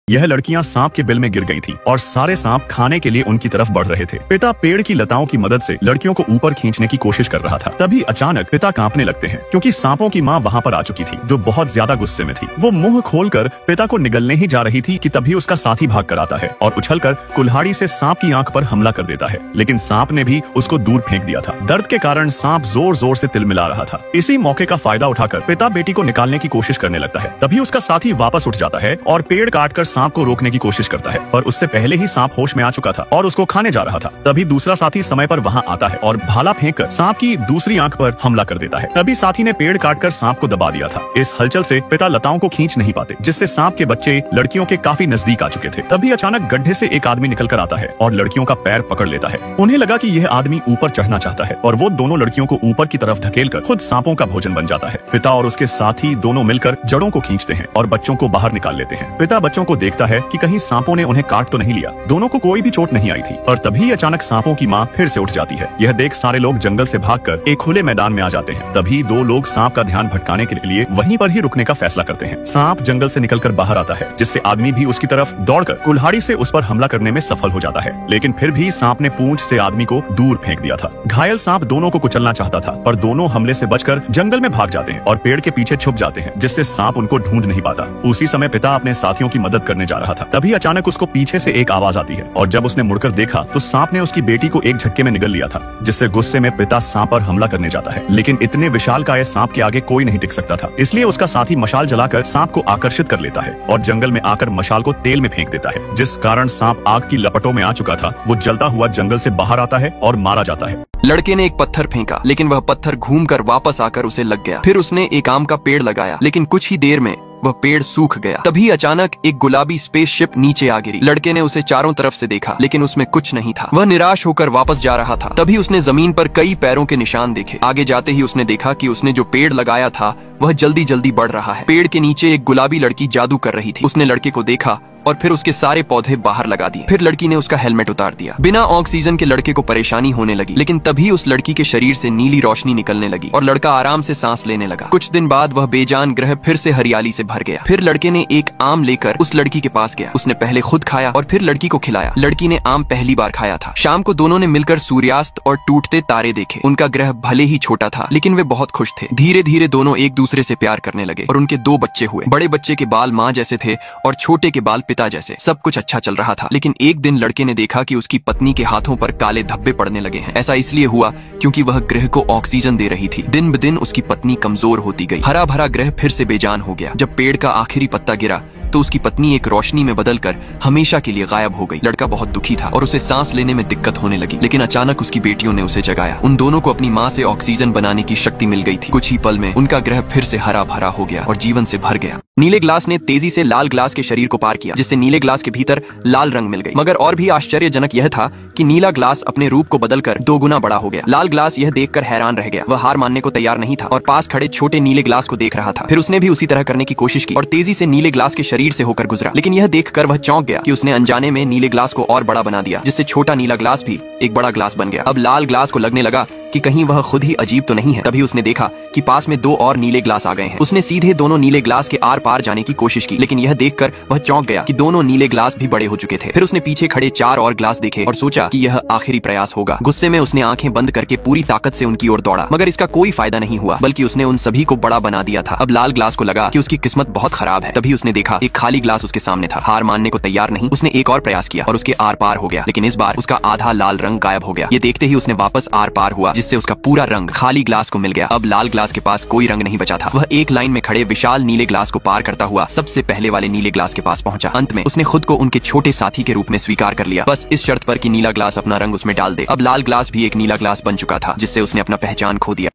यह लड़कियां सांप के बिल में गिर गई थीं और सारे सांप खाने के लिए उनकी तरफ बढ़ रहे थे। पिता पेड़ की लताओं की मदद से लड़कियों को ऊपर खींचने की कोशिश कर रहा था। तभी अचानक पिता कांपने लगते हैं क्योंकि सांपों की माँ वहाँ पर आ चुकी थी, जो बहुत ज्यादा गुस्से में थी। वो मुंह खोलकर पिता को निगलने ही जा रही थी कि तभी उसका साथी भाग कर आता है और उछलकर कुल्हाड़ी से सांप की आंख पर हमला कर देता है, लेकिन सांप ने भी उसको दूर फेंक दिया था। दर्द के कारण सांप जोर जोर से तिलमिला रहा था। इसी मौके का फायदा उठाकर पिता बेटी को निकालने की कोशिश करने लगता है। तभी उसका साथी वापस उठ जाता है और पेड़ काटकर सांप को रोकने की कोशिश करता है, पर उससे पहले ही सांप होश में आ चुका था और उसको खाने जा रहा था। तभी दूसरा साथी समय पर वहां आता है और भाला फेंककर सांप की दूसरी आंख पर हमला कर देता है। तभी साथी ने पेड़ काटकर सांप को दबा दिया था। इस हलचल से पिता लताओं को खींच नहीं पाते, जिससे सांप के बच्चे लड़कियों के काफी नजदीक आ चुके थे। तभी अचानक गड्ढे से एक आदमी निकल कर आता है और लड़कियों का पैर पकड़ लेता है। उन्हें लगा कि यह आदमी ऊपर चढ़ना चाहता है और वो दोनों लड़कियों को ऊपर की तरफ धकेलकर खुद सांपों का भोजन बन जाता है। पिता और उसके साथी दोनों मिलकर जड़ों को खींचते हैं और बच्चों को बाहर निकाल लेते हैं। पिता बच्चों को देखता है कि कहीं सांपों ने उन्हें काट तो नहीं लिया। दोनों को कोई भी चोट नहीं आई थी और तभी अचानक सांपों की माँ फिर से उठ जाती है। यह देख सारे लोग जंगल से भागकर एक खुले मैदान में आ जाते हैं। तभी दो लोग सांप का ध्यान भटकाने के लिए वहीं पर ही रुकने का फैसला करते हैं। सांप जंगल से निकलकर बाहर आता है, जिससे आदमी भी उसकी तरफ दौड़कर कुल्हाड़ी से उस पर हमला करने में सफल हो जाता है, लेकिन फिर भी सांप ने पूंछ से आदमी को दूर फेंक दिया था। घायल सांप दोनों को कुचलना चाहता था, पर दोनों हमले से बचकर जंगल में भाग जाते हैं और पेड़ के पीछे छुप जाते हैं, जिससे सांप उनको ढूंढ नहीं पाता। उसी समय पिता अपने साथियों की मदद करने जा रहा था। तभी अचानक उसको पीछे से एक आवाज आती है और जब उसने मुड़कर देखा तो सांप ने उसकी बेटी को एक झटके में निगल लिया था, जिससे गुस्से में पिता सांप पर हमला करने जाता है, लेकिन इतने विशालकाय सांप के आगे कोई नहीं टिक सकता था। इसलिए उसका साथी मशाल जलाकर सांप को आकर्षित कर लेता है और जंगल में आकर मशाल को तेल में फेंक देता है, जिस कारण सांप आग की लपटों में आ चुका था। वो जलता हुआ जंगल से बाहर आता है और मारा जाता है। लड़के ने एक पत्थर फेंका, लेकिन वह पत्थर घूमकर वापस आकर उसे लग गया। फिर उसने एक आम का पेड़ लगाया, लेकिन कुछ ही देर में वह पेड़ सूख गया। तभी अचानक एक गुलाबी स्पेसशिप नीचे आ गिरी। लड़के ने उसे चारों तरफ से देखा, लेकिन उसमें कुछ नहीं था। वह निराश होकर वापस जा रहा था। तभी उसने जमीन पर कई पैरों के निशान देखे। आगे जाते ही उसने देखा कि उसने जो पेड़ लगाया था वह जल्दी जल्दी बढ़ रहा है। पेड़ के नीचे एक गुलाबी लड़की जादू कर रही थी। उसने लड़के को देखा और फिर उसके सारे पौधे बाहर लगा दिए। फिर लड़की ने उसका हेलमेट उतार दिया। बिना ऑक्सीजन के लड़के को परेशानी होने लगी, लेकिन तभी उस लड़की के शरीर से नीली रोशनी निकलने लगी और लड़का आराम से सांस लेने लगा। कुछ दिन बाद वह बेजान ग्रह फिर से हरियाली से भर गया। फिर लड़के ने एक आम लेकर उस लड़की के पास गया। उसने पहले खुद खाया और फिर लड़की को खिलाया। लड़की ने आम पहली बार खाया था। शाम को दोनों ने मिलकर सूर्यास्त और टूटते तारे देखे। उनका ग्रह भले ही छोटा था, लेकिन वे बहुत खुश थे। धीरे धीरे दोनों एक दूसरे से प्यार करने लगे और उनके दो बच्चे हुए। बड़े बच्चे के बाल माँ जैसे थे और छोटे के बाल पिता जैसे। सब कुछ अच्छा चल रहा था, लेकिन एक दिन लड़के ने देखा कि उसकी पत्नी के हाथों पर काले धब्बे पड़ने लगे हैं। ऐसा इसलिए हुआ क्योंकि वह ग्रह को ऑक्सीजन दे रही थी। दिन ब दिन उसकी पत्नी कमजोर होती गई। हरा भरा ग्रह फिर से बेजान हो गया। जब पेड़ का आखिरी पत्ता गिरा तो उसकी पत्नी एक रोशनी में बदलकर हमेशा के लिए गायब हो गई। लड़का बहुत दुखी था और उसे सांस लेने में दिक्कत होने लगी, लेकिन अचानक उसकी बेटियों ने उसे जगाया। उन दोनों को अपनी माँ से ऑक्सीजन बनाने की शक्ति मिल गई थी। कुछ ही पल में उनका ग्रह फिर से हरा भरा हो गया और जीवन से भर गया। नीले ग्लास ने तेजी से लाल ग्लास के शरीर को पार किया, जिससे नीले ग्लास के भीतर लाल रंग मिल गई। मगर और भी आश्चर्यजनक यह था कि नीला ग्लास अपने रूप को बदलकर 2 गुना बड़ा हो गया। लाल ग्लास यह देखकर हैरान रह गया। वह हार मानने को तैयार नहीं था और पास खड़े छोटे नीले ग्लास को देख रहा था। फिर उसने भी उसी तरह करने की कोशिश की और तेजी से नीले ग्लास के शरीर से होकर गुजरा, लेकिन यह देखकर वह चौंक गया कि उसने अनजाने में नीले ग्लास को और बड़ा बना दिया, जिससे छोटा नीला ग्लास भी एक बड़ा ग्लास बन गया। अब लाल ग्लास को लगने लगा कि कहीं वह खुद ही अजीब तो नहीं है। तभी उसने देखा कि पास में 2 और नीले ग्लास आ गए हैं। उसने सीधे दोनों नीले ग्लास के आर पार जाने की कोशिश की, लेकिन यह देखकर वह चौंक गया कि दोनों नीले ग्लास भी बड़े हो चुके थे। फिर उसने पीछे खड़े 4 और ग्लास देखे और सोचा कि यह आखिरी प्रयास होगा। गुस्से में उसने आंखें बंद करके पूरी ताकत से उनकी ओर दौड़ा, मगर इसका कोई फायदा नहीं हुआ, बल्कि उसने उन सभी को बड़ा बना दिया था। अब लाल ग्लास को लगा कि उसकी किस्मत बहुत खराब है। तभी उसने देखा एक खाली ग्लास उसके सामने था। हार मानने को तैयार नहीं, उसने एक और प्रयास किया और उसके आर पार हो गया, लेकिन इस बार उसका आधा लाल रंग गायब हो गया। ये देखते ही उसने वापस आर पार हुआ, जिससे उसका पूरा रंग खाली ग्लास को मिल गया। अब लाल ग्लास के पास कोई रंग नहीं बचा था। वह एक लाइन में खड़े विशाल नीले ग्लास को पार करता हुआ सबसे पहले वाले नीले ग्लास के पास पहुंचा। अंत में उसने खुद को उनके छोटे साथी के रूप में स्वीकार कर लिया, बस इस शर्त पर कि नीला ग्लास अपना रंग उसमें डाल दे। अब लाल ग्लास भी एक नीला ग्लास बन चुका था, जिससे उसने अपना पहचान खो दिया।